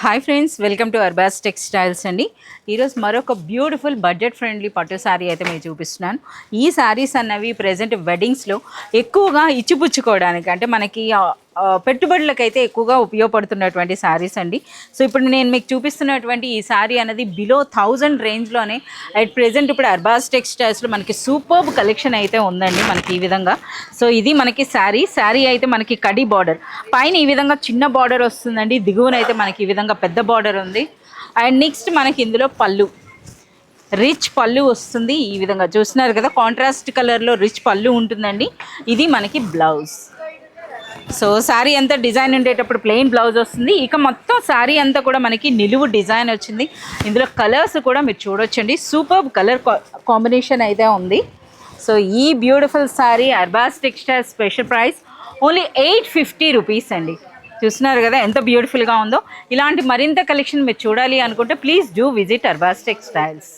Hi friends, welcome to Arbaz textiles అండి. ఈరోజు మరొక బ్యూటిఫుల్ బడ్జెట్ ఫ్రెండ్లీ పట్టు శారీ అయితే మీకు చూపిస్తున్నాను. ఈ శారీస్ అన్నవి ప్రజెంట్ వెడ్డింగ్స్లో ఎక్కువగా ఇచ్చిపుచ్చుకోవడానికి అంటే మనకి పెట్టుబడులకైతే ఎక్కువగా ఉపయోగపడుతున్నటువంటి శారీస్ అండి. సో ఇప్పుడు నేను మీకు చూపిస్తున్నటువంటి ఈ శారీ అనేది బిలో 1000 రేంజ్లోనే అట్ ప్రెజెంట్ ఇప్పుడు అర్బాస్ టెక్స్టైల్స్లో మనకి సూపర్బ్ కలెక్షన్ అయితే ఉందండి. మనకి ఈ విధంగా సో ఇది మనకి శారీ అయితే మనకి కడి బార్డర్ పైన ఈ విధంగా చిన్న బార్డర్ వస్తుందండి. దిగువనైతే మనకి ఈ విధంగా పెద్ద బార్డర్ ఉంది. అండ్ నెక్స్ట్ మనకి ఇందులో పళ్ళు, రిచ్ పళ్ళు వస్తుంది. ఈ విధంగా చూస్తున్నారు కదా, కాంట్రాస్ట్ కలర్లో రిచ్ పళ్ళు ఉంటుందండి. ఇది మనకి బ్లౌజ్. సో శారీ అంతా డిజైన్ ఉండేటప్పుడు ప్లెయిన్ బ్లౌజ్ వస్తుంది. ఇక మొత్తం శారీ అంతా కూడా మనకి నిలువు డిజైన్ వచ్చింది. ఇందులో కలర్స్ కూడా మీరు చూడొచ్చండి. సూపర్ కలర్ కాంబినేషన్ అయితే ఉంది. సో ఈ beautiful sari Arbaz textile special price only 850 rupees అండి. చూస్తున్నారు కదా ఎంత బ్యూటిఫుల్గా ఉందో. ఇలాంటి మరింత కలెక్షన్ మీరు చూడాలి అనుకుంటే please do visit Arbaz textiles.